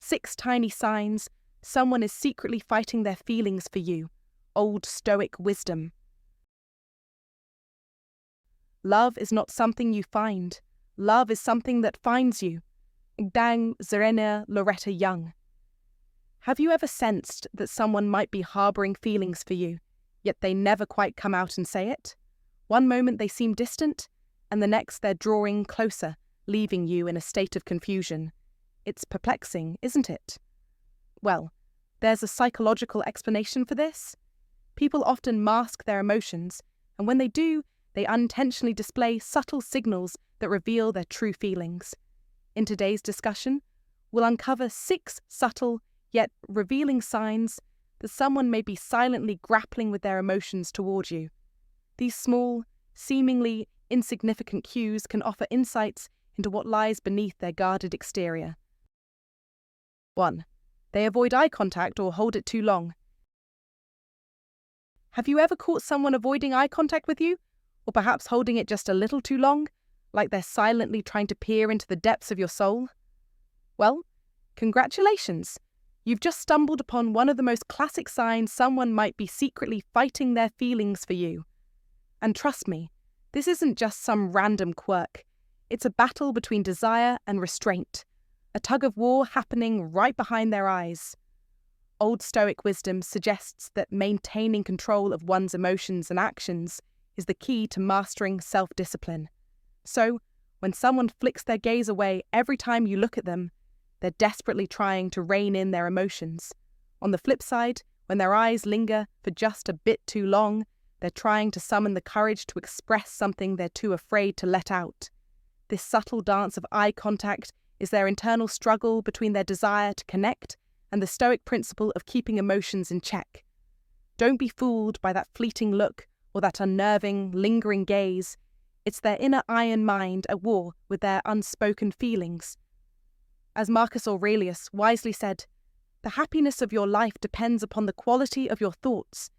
6 tiny signs someone is secretly fighting their feelings for you. Old Stoic wisdom. Love is not something you find. Love is something that finds you. Dang Zerena Loretta Young. Have you ever sensed that someone might be harboring feelings for you, yet they never quite come out and say it? One moment they seem distant, and the next they're drawing closer, leaving you in a state of confusion. It's perplexing, isn't it? Well, there's a psychological explanation for this. People often mask their emotions, and when they do, they unintentionally display subtle signals that reveal their true feelings. In today's discussion, we'll uncover 6 subtle yet revealing signs that someone may be silently grappling with their emotions toward you. These small, seemingly insignificant cues can offer insights into what lies beneath their guarded exterior. 1. They avoid eye contact or hold it too long. Have you ever caught someone avoiding eye contact with you? Or perhaps holding it just a little too long, like they're silently trying to peer into the depths of your soul? Well, congratulations! You've just stumbled upon one of the most classic signs someone might be secretly fighting their feelings for you. And trust me, this isn't just some random quirk. It's a battle between desire and restraint, a tug-of-war happening right behind their eyes. Old Stoic wisdom suggests that maintaining control of one's emotions and actions is the key to mastering self-discipline. So, when someone flicks their gaze away every time you look at them, they're desperately trying to rein in their emotions. On the flip side, when their eyes linger for just a bit too long, they're trying to summon the courage to express something they're too afraid to let out. This subtle dance of eye contact is their internal struggle between their desire to connect and the Stoic principle of keeping emotions in check. Don't be fooled by that fleeting look or that unnerving, lingering gaze. It's their inner iron mind at war with their unspoken feelings. As Marcus Aurelius wisely said, "The happiness of your life depends upon the quality of your thoughts."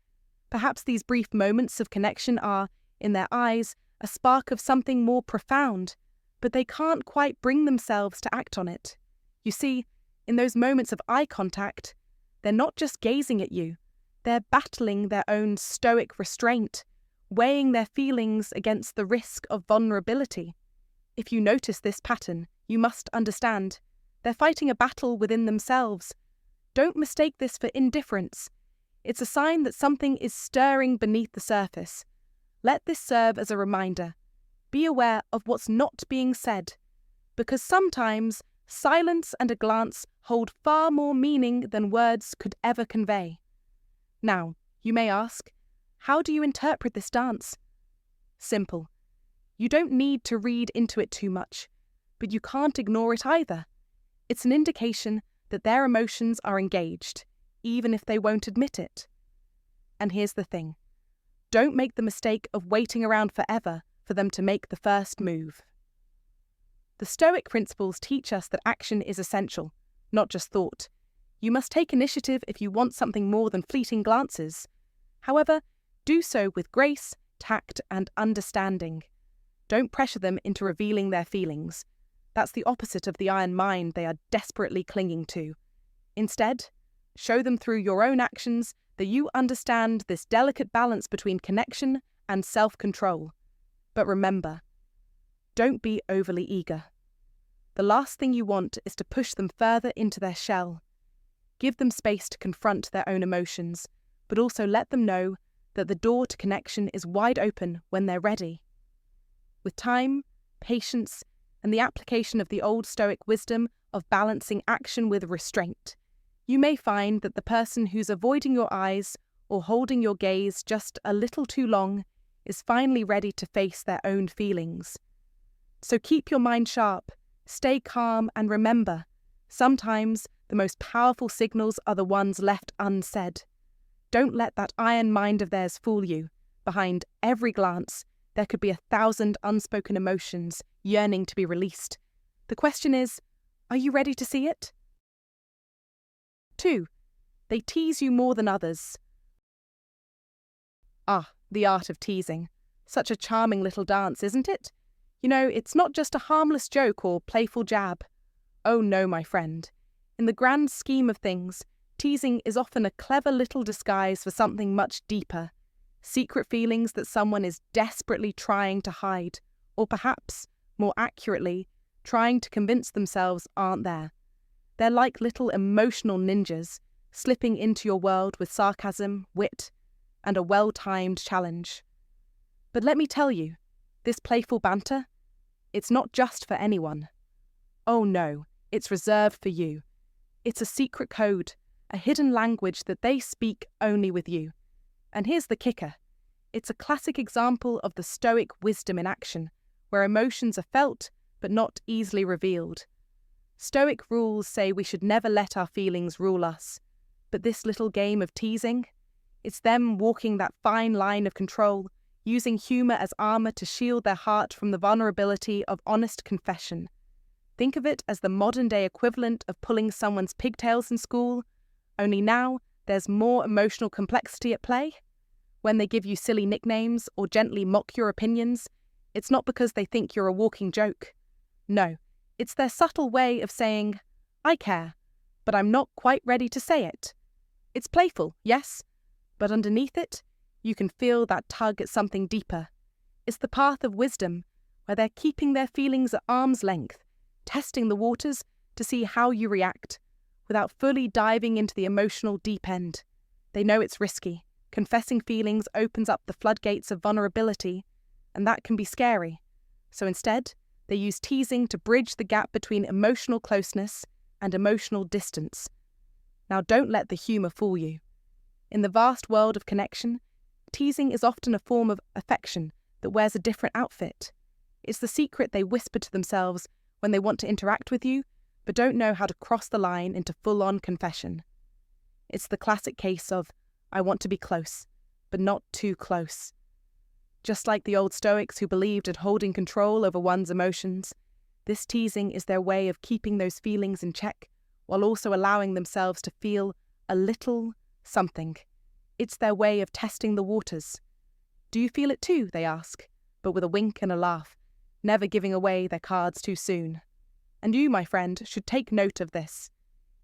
Perhaps these brief moments of connection are, in their eyes, a spark of something more profound, but they can't quite bring themselves to act on it. You see, in those moments of eye contact, they're not just gazing at you, they're battling their own stoic restraint, weighing their feelings against the risk of vulnerability. If you notice this pattern, you must understand they're fighting a battle within themselves. Don't mistake this for indifference. It's a sign that something is stirring beneath the surface. Let this serve as a reminder. Be aware of what's not being said, because sometimes silence and a glance hold far more meaning than words could ever convey. Now, you may ask, how do you interpret this dance? Simple. You don't need to read into it too much, but you can't ignore it either. It's an indication that their emotions are engaged, even if they won't admit it. And here's the thing. Don't make the mistake of waiting around forever for them to make the first move. The Stoic principles teach us that action is essential, not just thought. You must take initiative if you want something more than fleeting glances. However, do so with grace, tact, and understanding. Don't pressure them into revealing their feelings. That's the opposite of the iron mind they are desperately clinging to. Instead, show them through your own actions that you understand this delicate balance between connection and self-control. But remember, don't be overly eager. The last thing you want is to push them further into their shell. Give them space to confront their own emotions, but also let them know that the door to connection is wide open when they're ready. With time, patience, and the application of the old Stoic wisdom of balancing action with restraint, you may find that the person who's avoiding your eyes or holding your gaze just a little too long is finally ready to face their own feelings. So keep your mind sharp, stay calm, and remember, sometimes the most powerful signals are the ones left unsaid. Don't let that iron mind of theirs fool you. Behind every glance, there could be 1,000 unspoken emotions yearning to be released. The question is, are you ready to see it? 2. They tease you more than others. Ah, the art of teasing. Such a charming little dance, isn't it? You know, it's not just a harmless joke or playful jab. Oh no, my friend. In the grand scheme of things, teasing is often a clever little disguise for something much deeper, secret feelings that someone is desperately trying to hide, or perhaps, more accurately, trying to convince themselves aren't there. They're like little emotional ninjas, slipping into your world with sarcasm, wit, and a well-timed challenge. But let me tell you, this playful banter, it's not just for anyone. Oh no, it's reserved for you. It's a secret code, a hidden language that they speak only with you. And here's the kicker. It's a classic example of the Stoic wisdom in action, where emotions are felt but not easily revealed. Stoic rules say we should never let our feelings rule us. But this little game of teasing, it's them walking that fine line of control, using humour as armour to shield their heart from the vulnerability of honest confession. Think of it as the modern-day equivalent of pulling someone's pigtails in school, only now there's more emotional complexity at play. When they give you silly nicknames or gently mock your opinions, it's not because they think you're a walking joke. No, it's their subtle way of saying, I care, but I'm not quite ready to say it. It's playful, yes, but underneath it, you can feel that tug at something deeper. It's the path of wisdom, where they're keeping their feelings at arm's length, testing the waters to see how you react, without fully diving into the emotional deep end. They know it's risky. Confessing feelings opens up the floodgates of vulnerability, and that can be scary. So instead, they use teasing to bridge the gap between emotional closeness and emotional distance. Now don't let the humour fool you. In the vast world of connection, teasing is often a form of affection that wears a different outfit. It's the secret they whisper to themselves when they want to interact with you, but don't know how to cross the line into full-on confession. It's the classic case of, I want to be close, but not too close. Just like the old Stoics who believed in holding control over one's emotions, this teasing is their way of keeping those feelings in check, while also allowing themselves to feel a little something. It's their way of testing the waters. Do you feel it too, they ask, but with a wink and a laugh, never giving away their cards too soon. And you, my friend, should take note of this.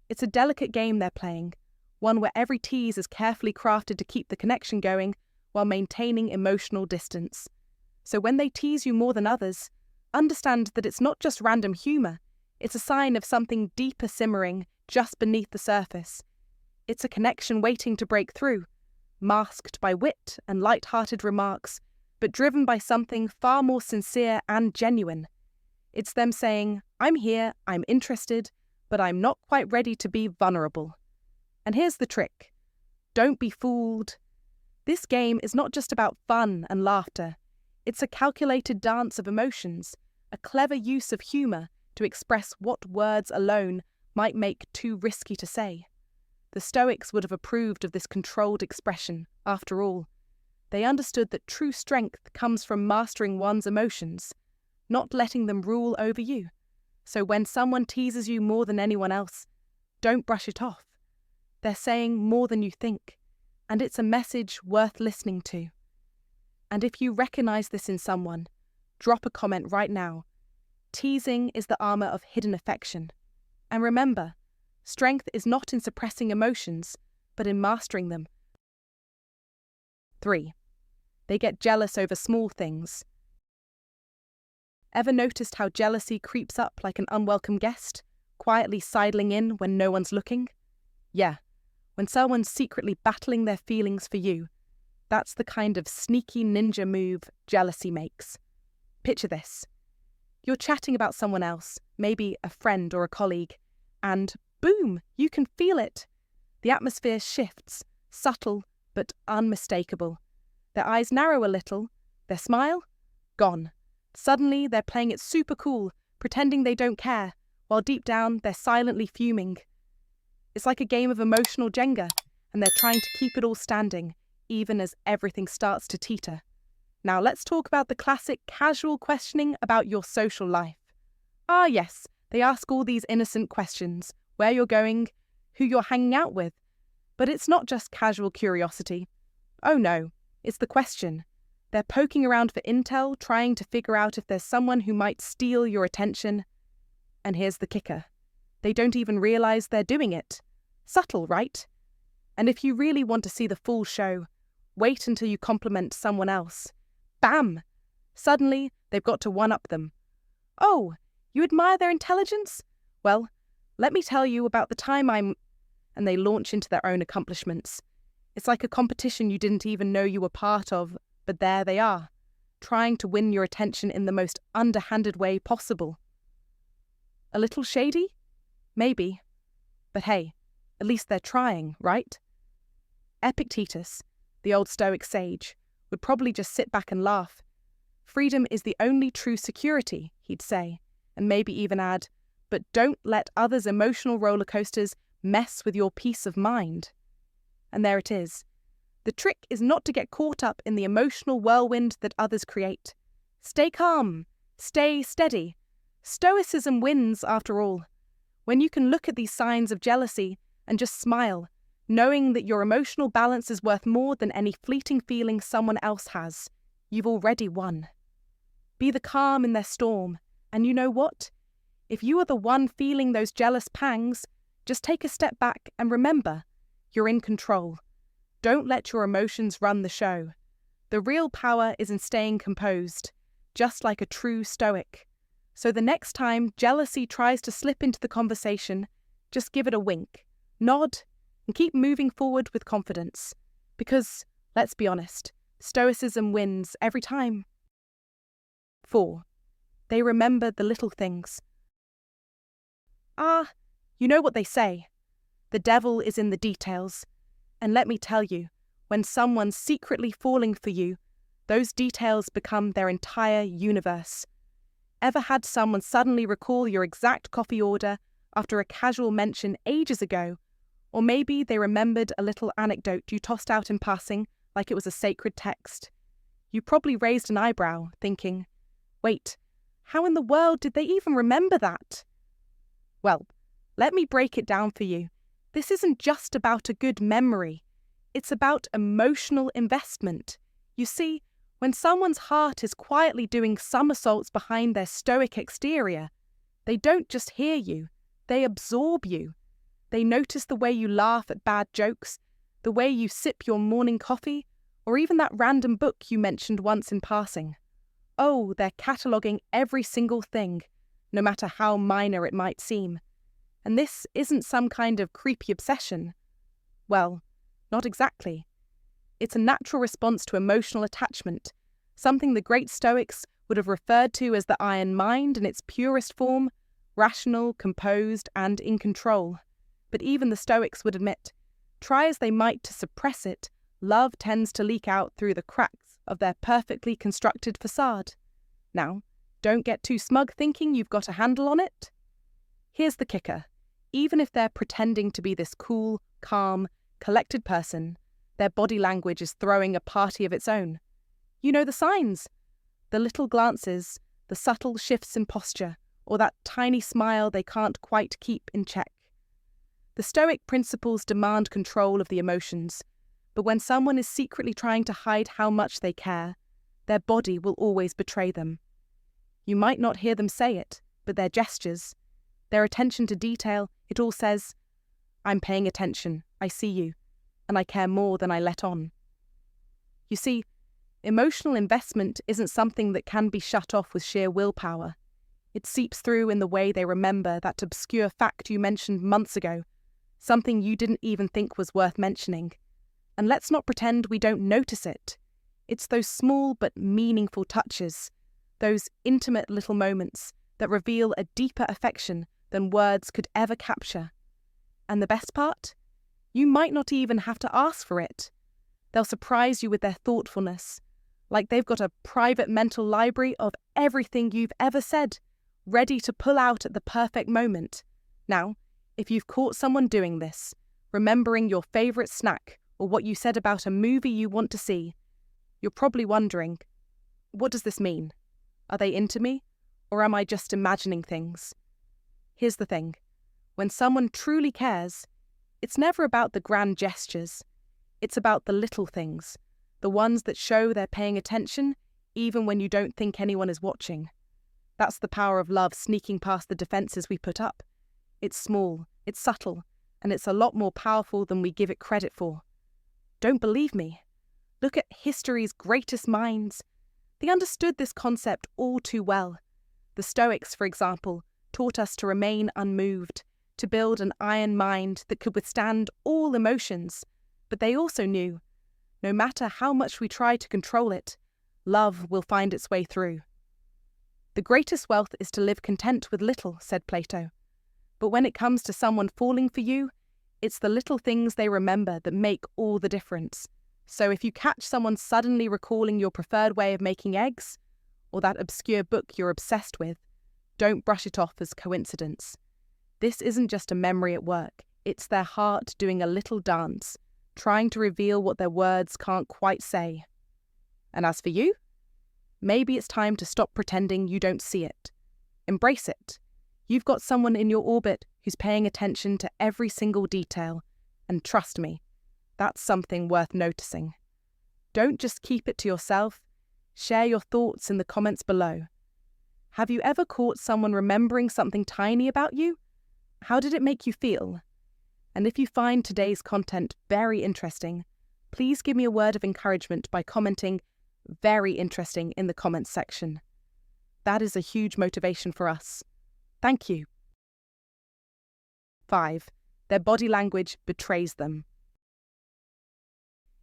It's a delicate game they're playing, one where every tease is carefully crafted to keep the connection going while maintaining emotional distance. So when they tease you more than others, understand that it's not just random humour, it's a sign of something deeper simmering just beneath the surface. It's a connection waiting to break through, masked by wit and light-hearted remarks, but driven by something far more sincere and genuine. It's them saying, I'm here, I'm interested, but I'm not quite ready to be vulnerable. And here's the trick. Don't be fooled. This game is not just about fun and laughter. It's a calculated dance of emotions, a clever use of humour to express what words alone might make too risky to say. The Stoics would have approved of this controlled expression, after all. They understood that true strength comes from mastering one's emotions, not letting them rule over you. So when someone teases you more than anyone else, don't brush it off. They're saying more than you think, and it's a message worth listening to. And if you recognise this in someone, drop a comment right now. Teasing is the armour of hidden affection. And remember, strength is not in suppressing emotions, but in mastering them. 3. They get jealous over small things. Ever noticed how jealousy creeps up like an unwelcome guest, quietly sidling in when no one's looking? Yeah, when someone's secretly battling their feelings for you, that's the kind of sneaky ninja move jealousy makes. Picture this. You're chatting about someone else, maybe a friend or a colleague, and boom, you can feel it. The atmosphere shifts, subtle but unmistakable. Their eyes narrow a little, their smile, gone. Suddenly they're playing it super cool, pretending they don't care, while deep down they're silently fuming. It's like a game of emotional Jenga, and they're trying to keep it all standing, even as everything starts to teeter. Now let's talk about the classic casual questioning about your social life. Ah yes, they ask all these innocent questions, where you're going, who you're hanging out with. But it's not just casual curiosity. Oh no, it's the question. They're poking around for intel, trying to figure out if there's someone who might steal your attention. And here's the kicker. They don't even realize they're doing it. Subtle, right? And if you really want to see the full show, wait until you compliment someone else. Bam! Suddenly, they've got to one-up them. Oh, you admire their intelligence? Well, let me tell you about the time And they launch into their own accomplishments. It's like a competition you didn't even know you were part of, but there they are, trying to win your attention in the most underhanded way possible. A little shady? Maybe. But hey, at least they're trying, right? Epictetus, the old Stoic sage, would probably just sit back and laugh. Freedom is the only true security, he'd say, and maybe even add, but don't let others' emotional roller coasters mess with your peace of mind. And there it is. The trick is not to get caught up in the emotional whirlwind that others create. Stay calm. Stay steady. Stoicism wins, after all. When you can look at these signs of jealousy and just smile, knowing that your emotional balance is worth more than any fleeting feeling someone else has, you've already won. Be the calm in their storm, and you know what? If you are the one feeling those jealous pangs, just take a step back and remember, you're in control. Don't let your emotions run the show. The real power is in staying composed, just like a true Stoic. So the next time jealousy tries to slip into the conversation, just give it a wink, nod, and keep moving forward with confidence. Because, let's be honest, Stoicism wins every time. 4. They remember the little things. You know what they say. The devil is in the details. And let me tell you, when someone's secretly falling for you, those details become their entire universe. Ever had someone suddenly recall your exact coffee order after a casual mention ages ago? Or maybe they remembered a little anecdote you tossed out in passing like it was a sacred text. You probably raised an eyebrow, thinking, wait, how in the world did they even remember that? Well, let me break it down for you. This isn't just about a good memory. It's about emotional investment. You see, when someone's heart is quietly doing somersaults behind their stoic exterior, they don't just hear you, they absorb you. They notice the way you laugh at bad jokes, the way you sip your morning coffee, or even that random book you mentioned once in passing. Oh, they're cataloguing every single thing, no matter how minor it might seem. And this isn't some kind of creepy obsession. Well, not exactly. It's a natural response to emotional attachment, something the great Stoics would have referred to as the iron mind in its purest form, rational, composed, and in control. But even the Stoics would admit, try as they might to suppress it, love tends to leak out through the cracks of their perfectly constructed facade. Now, don't get too smug thinking you've got a handle on it. Here's the kicker. Even if they're pretending to be this cool, calm, collected person, their body language is throwing a party of its own. You know the signs. The little glances, the subtle shifts in posture, or that tiny smile they can't quite keep in check. The Stoic principles demand control of the emotions, but when someone is secretly trying to hide how much they care, their body will always betray them. You might not hear them say it, but their gestures, their attention to detail, it all says, I'm paying attention, I see you, and I care more than I let on. You see, emotional investment isn't something that can be shut off with sheer willpower. It seeps through in the way they remember that obscure fact you mentioned months ago, something you didn't even think was worth mentioning. And let's not pretend we don't notice it. It's those small but meaningful touches, those intimate little moments that reveal a deeper affection than words could ever capture. And the best part? You might not even have to ask for it. They'll surprise you with their thoughtfulness, like they've got a private mental library of everything you've ever said, ready to pull out at the perfect moment. Now, if you've caught someone doing this, remembering your favourite snack or what you said about a movie you want to see, you're probably wondering, what does this mean? Are they into me? Or am I just imagining things? Here's the thing. When someone truly cares, it's never about the grand gestures. It's about the little things, the ones that show they're paying attention even when you don't think anyone is watching. That's the power of love sneaking past the defences we put up. It's small, it's subtle, and it's a lot more powerful than we give it credit for. Don't believe me? Look at history's greatest minds. They understood this concept all too well. The Stoics, for example, taught us to remain unmoved, to build an iron mind that could withstand all emotions. But they also knew, no matter how much we try to control it, love will find its way through. The greatest wealth is to live content with little, said Plato. But when it comes to someone falling for you, it's the little things they remember that make all the difference. So if you catch someone suddenly recalling your preferred way of making eggs, or that obscure book you're obsessed with, don't brush it off as coincidence. This isn't just a memory at work, it's their heart doing a little dance, trying to reveal what their words can't quite say. And as for you, maybe it's time to stop pretending you don't see it. Embrace it. You've got someone in your orbit who's paying attention to every single detail, and trust me, that's something worth noticing. Don't just keep it to yourself, share your thoughts in the comments below. Have you ever caught someone remembering something tiny about you? How did it make you feel? And if you find today's content very interesting, please give me a word of encouragement by commenting "very interesting" in the comments section. That is a huge motivation for us. Thank you. 5. Their body language betrays them.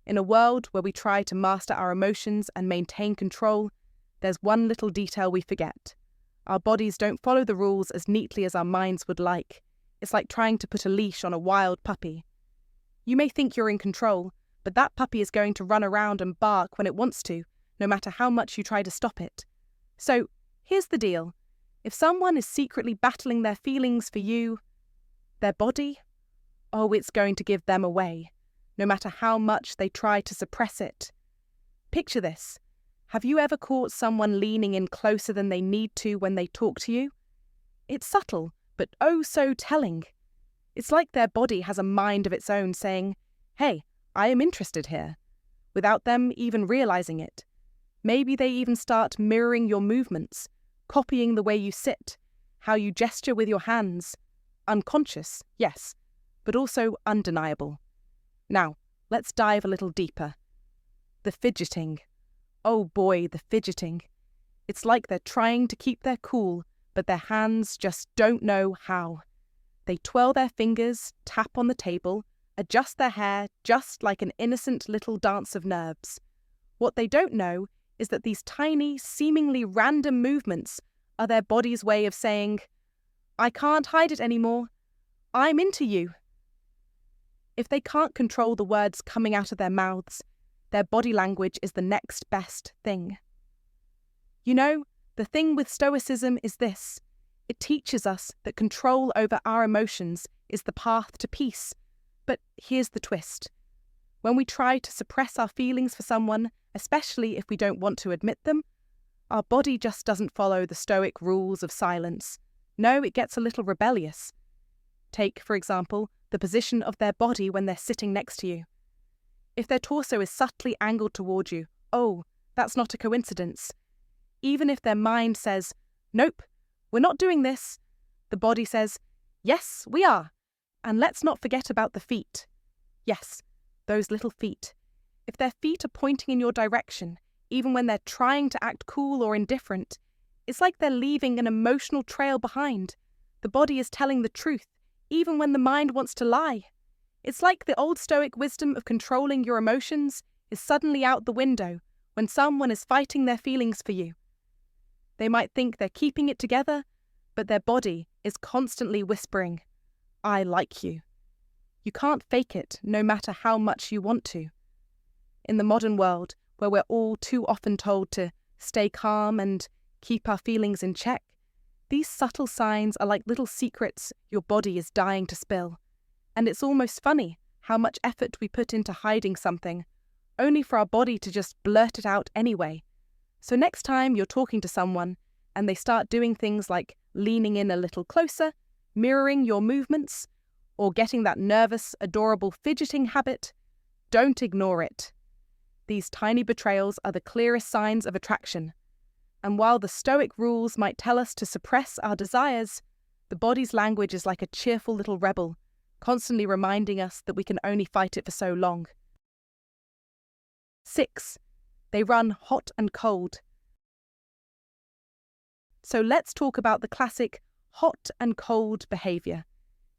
In a world where we try to master our emotions and maintain control, there's one little detail we forget. Our bodies don't follow the rules as neatly as our minds would like. It's like trying to put a leash on a wild puppy. You may think you're in control, but that puppy is going to run around and bark when it wants to, no matter how much you try to stop it. So, here's the deal. If someone is secretly battling their feelings for you, their body, it's going to give them away, no matter how much they try to suppress it. Picture this. Have you ever caught someone leaning in closer than they need to when they talk to you? It's subtle, but oh so telling. It's like their body has a mind of its own saying, "Hey, I am interested here," without them even realizing it. Maybe they even start mirroring your movements, copying the way you sit, how you gesture with your hands. Unconscious, yes, but also undeniable. Now, let's dive a little deeper. The fidgeting. Oh boy, the fidgeting. It's like they're trying to keep their cool, but their hands just don't know how. They twirl their fingers, tap on the table, adjust their hair just like an innocent little dance of nerves. What they don't know is that these tiny, seemingly random movements are their body's way of saying, "I can't hide it anymore. I'm into you." If they can't control the words coming out of their mouths, their body language is the next best thing. You know, the thing with Stoicism is this. It teaches us that control over our emotions is the path to peace. But here's the twist. When we try to suppress our feelings for someone, especially if we don't want to admit them, our body just doesn't follow the Stoic rules of silence. No, it gets a little rebellious. Take, for example, the position of their body when they're sitting next to you. If their torso is subtly angled toward you, that's not a coincidence. Even if their mind says, "Nope, we're not doing this," the body says, "Yes, we are. And let's not forget about the feet." Yes, those little feet. If their feet are pointing in your direction, even when they're trying to act cool or indifferent, it's like they're leaving an emotional trail behind. The body is telling the truth, even when the mind wants to lie. It's like the old Stoic wisdom of controlling your emotions is suddenly out the window when someone is fighting their feelings for you. They might think they're keeping it together, but their body is constantly whispering, "I like you." You can't fake it, no matter how much you want to. In the modern world, where we're all too often told to stay calm and keep our feelings in check, these subtle signs are like little secrets your body is dying to spill. And it's almost funny how much effort we put into hiding something, only for our body to just blurt it out anyway. So next time you're talking to someone and they start doing things like leaning in a little closer, mirroring your movements, or getting that nervous, adorable fidgeting habit, don't ignore it. These tiny betrayals are the clearest signs of attraction. And while the Stoic rules might tell us to suppress our desires, The body's language is like a cheerful little rebel, constantly reminding us that we can only fight it for so long. 6. They run hot and cold. So let's talk about the classic hot and cold behavior.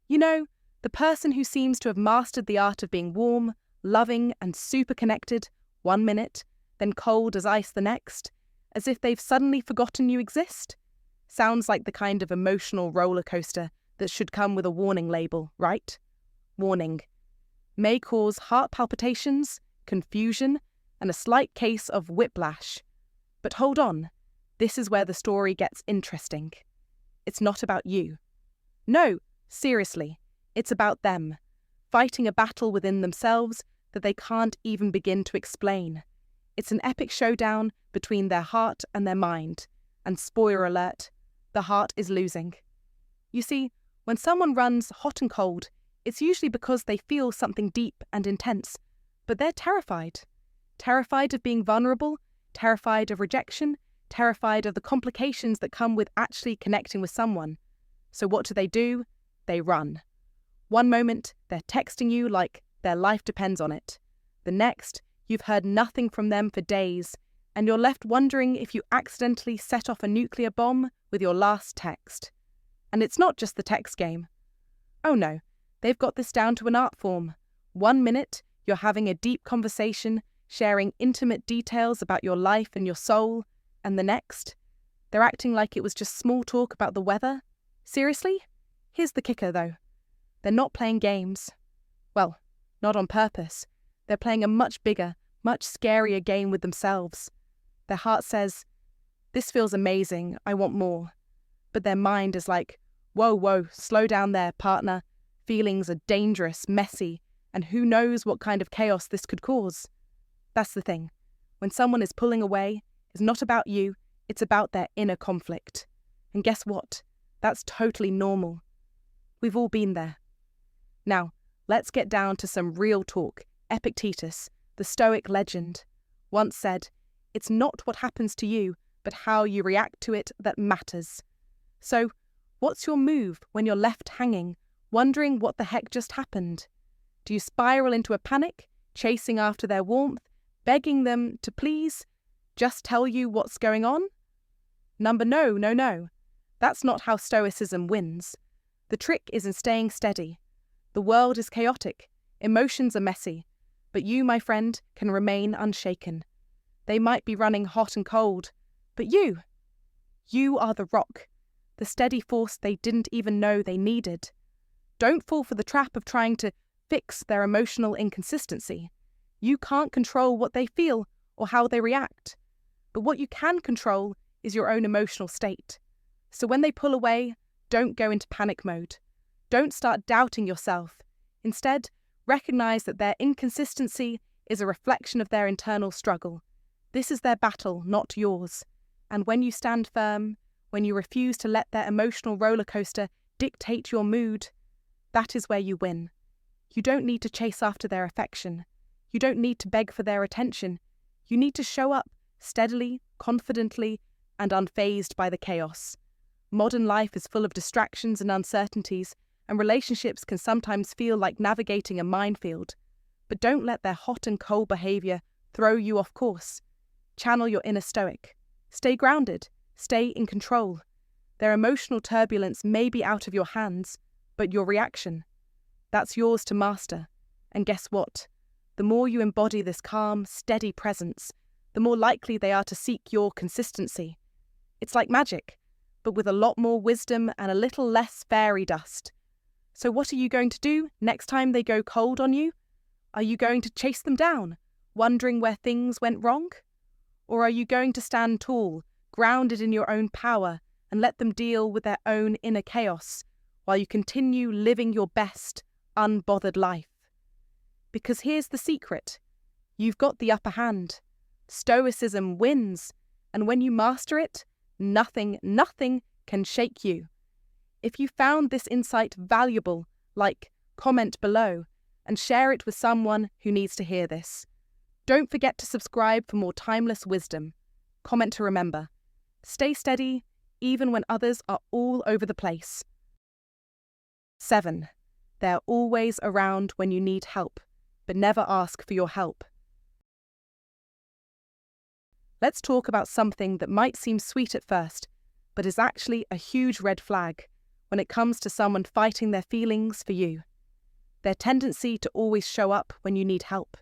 You know, the person who seems to have mastered the art of being warm, loving, and super connected 1 minute, then cold as ice the next, as if they've suddenly forgotten you exist. Sounds like the kind of emotional roller coaster that should come with a warning label, right? Warning. May cause heart palpitations, confusion, and a slight case of whiplash. But hold on, this is where the story gets interesting. It's not about you. No, seriously, it's about them, fighting a battle within themselves that they can't even begin to explain. It's an epic showdown between their heart and their mind, and spoiler alert, the heart is losing. You see, when someone runs hot and cold, it's usually because they feel something deep and intense, but they're terrified. Terrified of being vulnerable, terrified of rejection, terrified of the complications that come with actually connecting with someone. So what do? They run. 1 moment, they're texting you like their life depends on it. The next, you've heard nothing from them for days, and you're left wondering if you accidentally set off a nuclear bomb with your last text. And it's not just the text game. Oh no, they've got this down to an art form. 1 minute, you're having a deep conversation, sharing intimate details about your life and your soul, and the next, they're acting like it was just small talk about the weather. Seriously? Here's the kicker though. They're not playing games. Well, not on purpose. They're playing a much bigger, much scarier game with themselves. Their heart says, "This feels amazing, I want more." But their mind is like, whoa, slow down there, partner. Feelings are dangerous, messy, and who knows what kind of chaos this could cause. That's the thing. When someone is pulling away, it's not about you, it's about their inner conflict. And guess what? That's totally normal. We've all been there. Now, let's get down to some real talk. Epictetus, the Stoic legend, once said, "It's not what happens to you, but how you react to it that matters." So, what's your move when you're left hanging, wondering what the heck just happened? Do you spiral into a panic, chasing after their warmth, begging them to please just tell you what's going on? No. That's not how Stoicism wins. The trick is in staying steady. The world is chaotic, emotions are messy, but you, my friend, can remain unshaken. They might be running hot and cold, but you are the rock, the steady force they didn't even know they needed. Don't fall for the trap of trying to fix their emotional inconsistency. You can't control what they feel or how they react. But what you can control is your own emotional state. So when they pull away, don't go into panic mode. Don't start doubting yourself. Instead, recognize that their inconsistency is a reflection of their internal struggle. This is their battle, not yours. And when you stand firm, when you refuse to let their emotional roller coaster dictate your mood, that is where you win. You don't need to chase after their affection. You don't need to beg for their attention. You need to show up steadily, confidently, and unfazed by the chaos. Modern life is full of distractions and uncertainties, and relationships can sometimes feel like navigating a minefield. But don't let their hot and cold behavior throw you off course. Channel your inner stoic. Stay grounded. Stay in control. Their emotional turbulence may be out of your hands, but your reaction, that's yours to master. And guess what? The more you embody this calm, steady presence, the more likely they are to seek your consistency. It's like magic, but with a lot more wisdom and a little less fairy dust. So what are you going to do next time they go cold on you? Are you going to chase them down, wondering where things went wrong? Or are you going to stand tall, grounded in your own power, and let them deal with their own inner chaos, while you continue living your best, unbothered life? Because here's the secret. You've got the upper hand. Stoicism wins, and when you master it, nothing can shake you. If you found this insight valuable, comment below, and share it with someone who needs to hear this. Don't forget to subscribe for more timeless wisdom. Comment to remember. Stay steady, even when others are all over the place. 7. They're always around when you need help, but never ask for your help. Let's talk about something that might seem sweet at first, but is actually a huge red flag when it comes to someone fighting their feelings for you. Their tendency to always show up when you need help.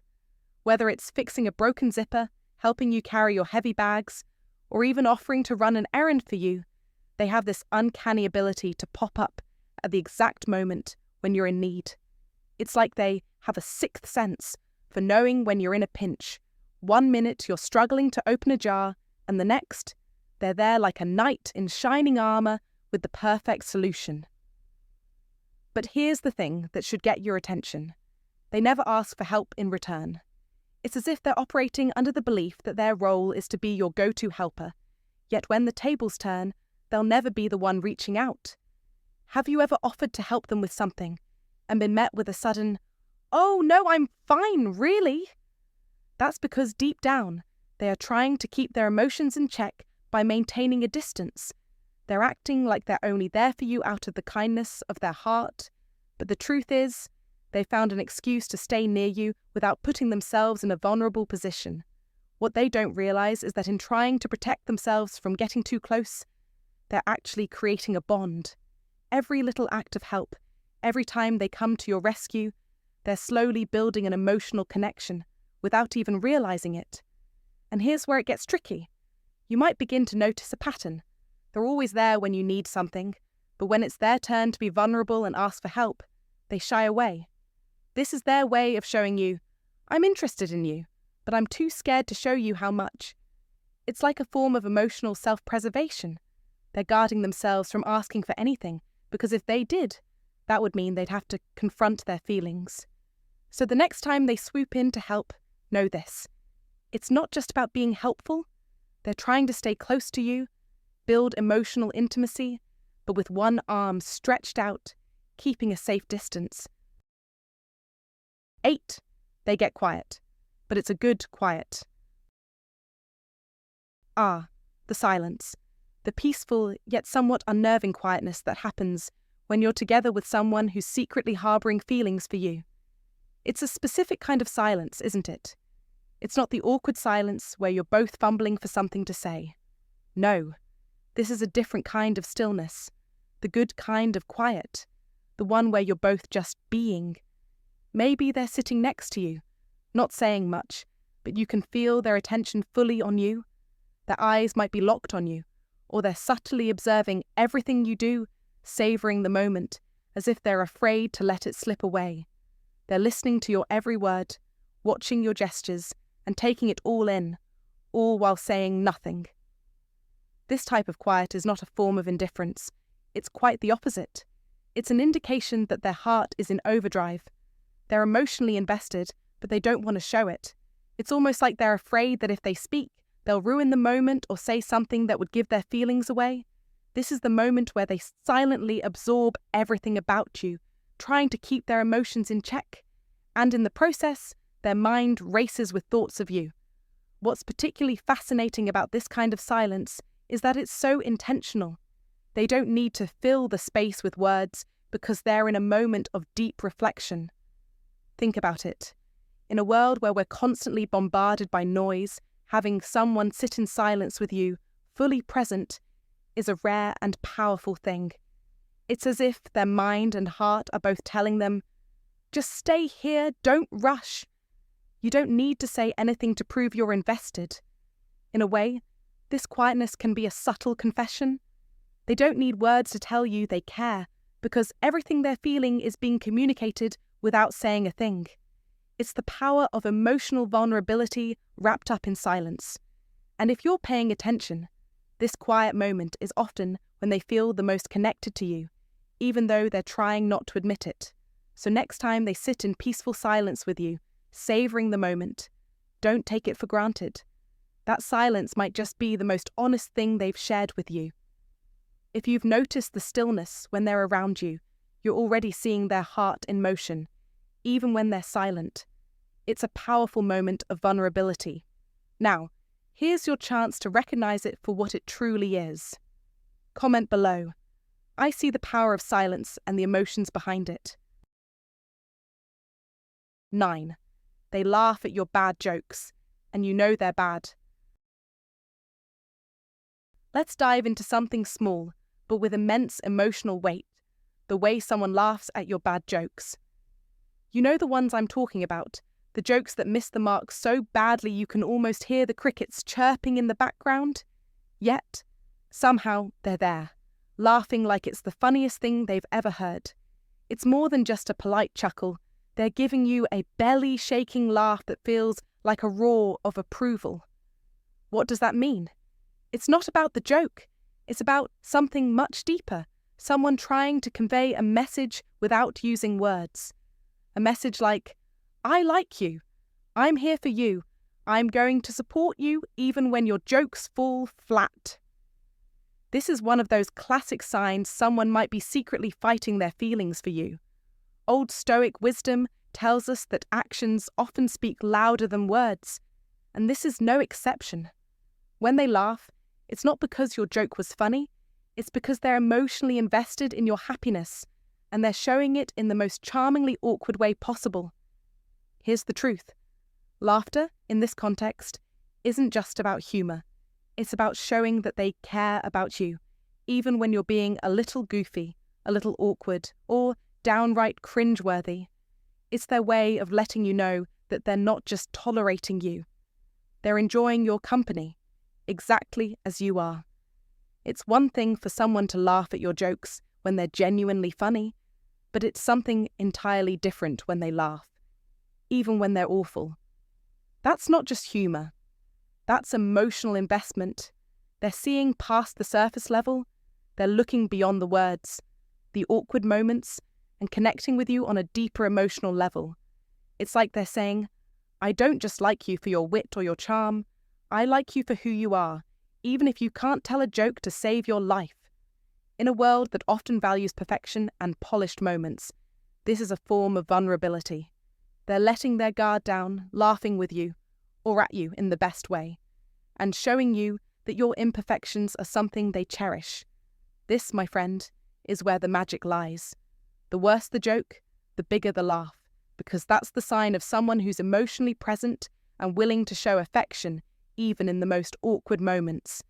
Whether it's fixing a broken zipper, helping you carry your heavy bags, or even offering to run an errand for you, they have this uncanny ability to pop up at the exact moment when you're in need. It's like they have a sixth sense for knowing when you're in a pinch. 1 minute you're struggling to open a jar, and the next, they're there like a knight in shining armor with the perfect solution. But here's the thing that should get your attention. They never ask for help in return. It's as if they're operating under the belief that their role is to be your go-to helper, yet when the tables turn, they'll never be the one reaching out. Have you ever offered to help them with something and been met with a sudden, "Oh no, I'm fine, really?" That's because deep down, they are trying to keep their emotions in check by maintaining a distance. They're acting like they're only there for you out of the kindness of their heart, but the truth is, they found an excuse to stay near you without putting themselves in a vulnerable position. What they don't realize is that in trying to protect themselves from getting too close, they're actually creating a bond. Every little act of help, every time they come to your rescue, they're slowly building an emotional connection without even realizing it. And here's where it gets tricky. You might begin to notice a pattern. They're always there when you need something, but when it's their turn to be vulnerable and ask for help, they shy away. This is their way of showing you, "I'm interested in you, but I'm too scared to show you how much." It's like a form of emotional self-preservation. They're guarding themselves from asking for anything, because if they did, that would mean they'd have to confront their feelings. So the next time they swoop in to help, know this. It's not just about being helpful. They're trying to stay close to you, build emotional intimacy, but with one arm stretched out, keeping a safe distance. 8. They get quiet, but it's a good quiet. The silence. The peaceful yet somewhat unnerving quietness that happens when you're together with someone who's secretly harboring feelings for you. It's a specific kind of silence, isn't it? It's not the awkward silence where you're both fumbling for something to say. No, this is a different kind of stillness, the good kind of quiet, the one where you're both just being. Maybe they're sitting next to you, not saying much, but you can feel their attention fully on you. Their eyes might be locked on you, or they're subtly observing everything you do, savouring the moment, as if they're afraid to let it slip away. They're listening to your every word, watching your gestures, and taking it all in, all while saying nothing. This type of quiet is not a form of indifference. It's quite the opposite. It's an indication that their heart is in overdrive. They're emotionally invested, but they don't want to show it. It's almost like they're afraid that if they speak, they'll ruin the moment or say something that would give their feelings away. This is the moment where they silently absorb everything about you, trying to keep their emotions in check. And in the process, their mind races with thoughts of you. What's particularly fascinating about this kind of silence is that it's so intentional. They don't need to fill the space with words because they're in a moment of deep reflection. Think about it. In a world where we're constantly bombarded by noise, having someone sit in silence with you, fully present, is a rare and powerful thing. It's as if their mind and heart are both telling them, "Just stay here, don't rush." You don't need to say anything to prove you're invested. In a way, this quietness can be a subtle confession. They don't need words to tell you they care, because everything they're feeling is being communicated without saying a thing. It's the power of emotional vulnerability wrapped up in silence. And if you're paying attention, this quiet moment is often when they feel the most connected to you, even though they're trying not to admit it. So next time they sit in peaceful silence with you, savouring the moment, don't take it for granted. That silence might just be the most honest thing they've shared with you. If you've noticed the stillness when they're around you, you're already seeing their heart in motion, even when they're silent. It's a powerful moment of vulnerability. Now, here's your chance to recognize it for what it truly is. Comment below. I see the power of silence and the emotions behind it. 9. They laugh at your bad jokes, and you know they're bad. Let's dive into something small, but with immense emotional weight: the way someone laughs at your bad jokes. You know the ones I'm talking about, the jokes that miss the mark so badly you can almost hear the crickets chirping in the background? Yet, somehow they're there, laughing like it's the funniest thing they've ever heard. It's more than just a polite chuckle. They're giving you a belly-shaking laugh that feels like a roar of approval. What does that mean? It's not about the joke. It's about something much deeper, someone trying to convey a message without using words. A message like, I like you. I'm here for you. I'm going to support you even when your jokes fall flat. This is one of those classic signs someone might be secretly fighting their feelings for you. Old Stoic wisdom tells us that actions often speak louder than words, and this is no exception. When they laugh, it's not because your joke was funny, it's because they're emotionally invested in your happiness, and they're showing it in the most charmingly awkward way possible. Here's the truth. Laughter, in this context, isn't just about humour. It's about showing that they care about you, even when you're being a little goofy, a little awkward, or downright cringeworthy. It's their way of letting you know that they're not just tolerating you. They're enjoying your company, exactly as you are. It's one thing for someone to laugh at your jokes when they're genuinely funny, but it's something entirely different when they laugh, even when they're awful. That's not just humour. That's emotional investment. They're seeing past the surface level. They're looking beyond the words, the awkward moments, and connecting with you on a deeper emotional level. It's like they're saying, I don't just like you for your wit or your charm. I like you for who you are, even if you can't tell a joke to save your life. In a world that often values perfection and polished moments, this is a form of vulnerability. They're letting their guard down, laughing with you, or at you in the best way, and showing you that your imperfections are something they cherish. This, my friend, is where the magic lies. The worse the joke, the bigger the laugh, because that's the sign of someone who's emotionally present and willing to show affection even in the most awkward moments.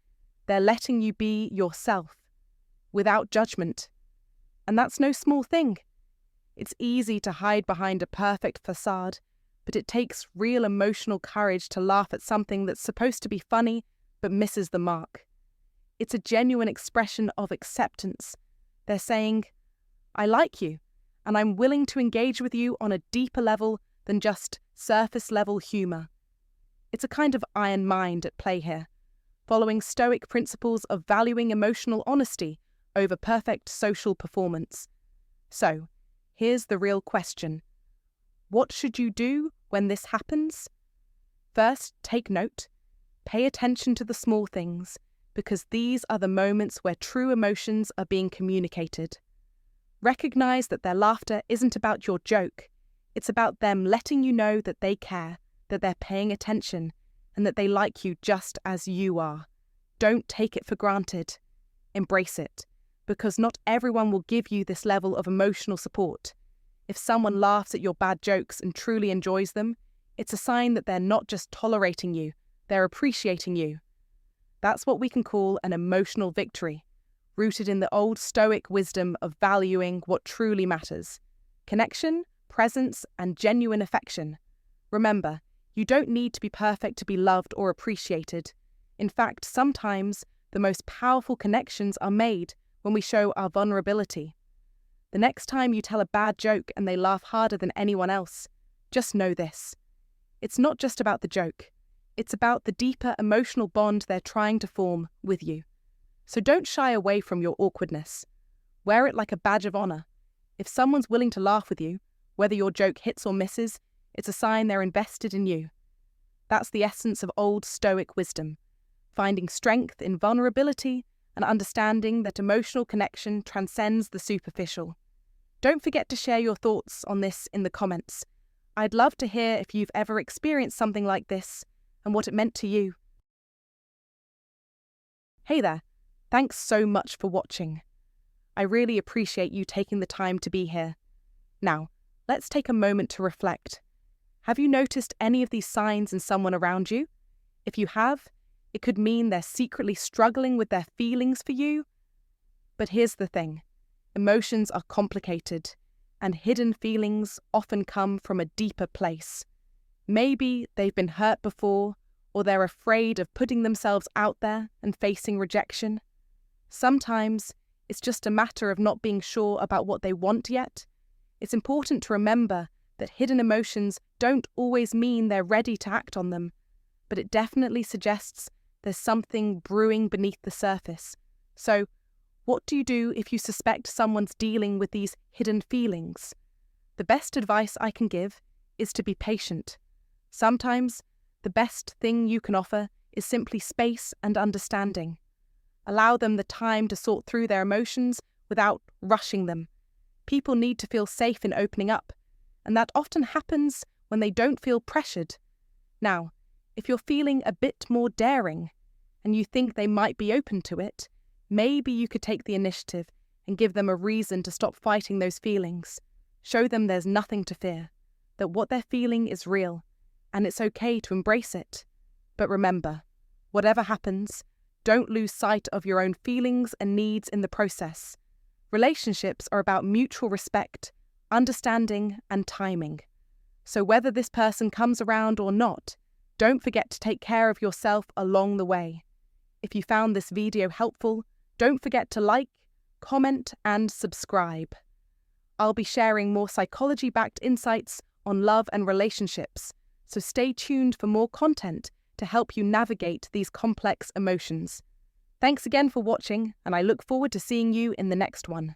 They're letting you be yourself, without judgment. And that's no small thing. It's easy to hide behind a perfect facade, but it takes real emotional courage to laugh at something that's supposed to be funny but misses the mark. It's a genuine expression of acceptance. They're saying, I like you, and I'm willing to engage with you on a deeper level than just surface-level humour. It's a kind of iron mind at play here, following Stoic principles of valuing emotional honesty over perfect social performance. So, here's the real question. What should you do when this happens? First, take note. Pay attention to the small things, because these are the moments where true emotions are being communicated. Recognize that their laughter isn't about your joke. It's about them letting you know that they care, that they're paying attention, and that they like you just as you are. Don't take it for granted. Embrace it, because not everyone will give you this level of emotional support. If someone laughs at your bad jokes and truly enjoys them, it's a sign that they're not just tolerating you, they're appreciating you. That's what we can call an emotional victory, rooted in the old Stoic wisdom of valuing what truly matters: connection, presence, and genuine affection. Remember, you don't need to be perfect to be loved or appreciated. In fact, sometimes the most powerful connections are made when we show our vulnerability. The next time you tell a bad joke and they laugh harder than anyone else, just know this. It's not just about the joke. It's about the deeper emotional bond they're trying to form with you. So don't shy away from your awkwardness. Wear it like a badge of honour. If someone's willing to laugh with you, whether your joke hits or misses, it's a sign they're invested in you. That's the essence of old Stoic wisdom, finding strength in vulnerability and understanding that emotional connection transcends the superficial. Don't forget to share your thoughts on this in the comments. I'd love to hear if you've ever experienced something like this and what it meant to you. Hey there, thanks so much for watching. I really appreciate you taking the time to be here. Now, let's take a moment to reflect. Have you noticed any of these signs in someone around you? If you have, it could mean they're secretly struggling with their feelings for you. But here's the thing. Emotions are complicated, and hidden feelings often come from a deeper place. Maybe they've been hurt before, or they're afraid of putting themselves out there and facing rejection. Sometimes it's just a matter of not being sure about what they want yet. It's important to remember that hidden emotions don't always mean they're ready to act on them, but it definitely suggests there's something brewing beneath the surface. So, what do you do if you suspect someone's dealing with these hidden feelings? The best advice I can give is to be patient. Sometimes, the best thing you can offer is simply space and understanding. Allow them the time to sort through their emotions without rushing them. People need to feel safe in opening up, and that often happens when they don't feel pressured. Now, if you're feeling a bit more daring, and you think they might be open to it, maybe you could take the initiative and give them a reason to stop fighting those feelings. Show them there's nothing to fear, that what they're feeling is real, and it's okay to embrace it. But remember, whatever happens, don't lose sight of your own feelings and needs in the process. Relationships are about mutual respect, understanding, and timing. So whether this person comes around or not, don't forget to take care of yourself along the way. If you found this video helpful, don't forget to like, comment, and subscribe. I'll be sharing more psychology-backed insights on love and relationships, so stay tuned for more content to help you navigate these complex emotions. Thanks again for watching, and I look forward to seeing you in the next one.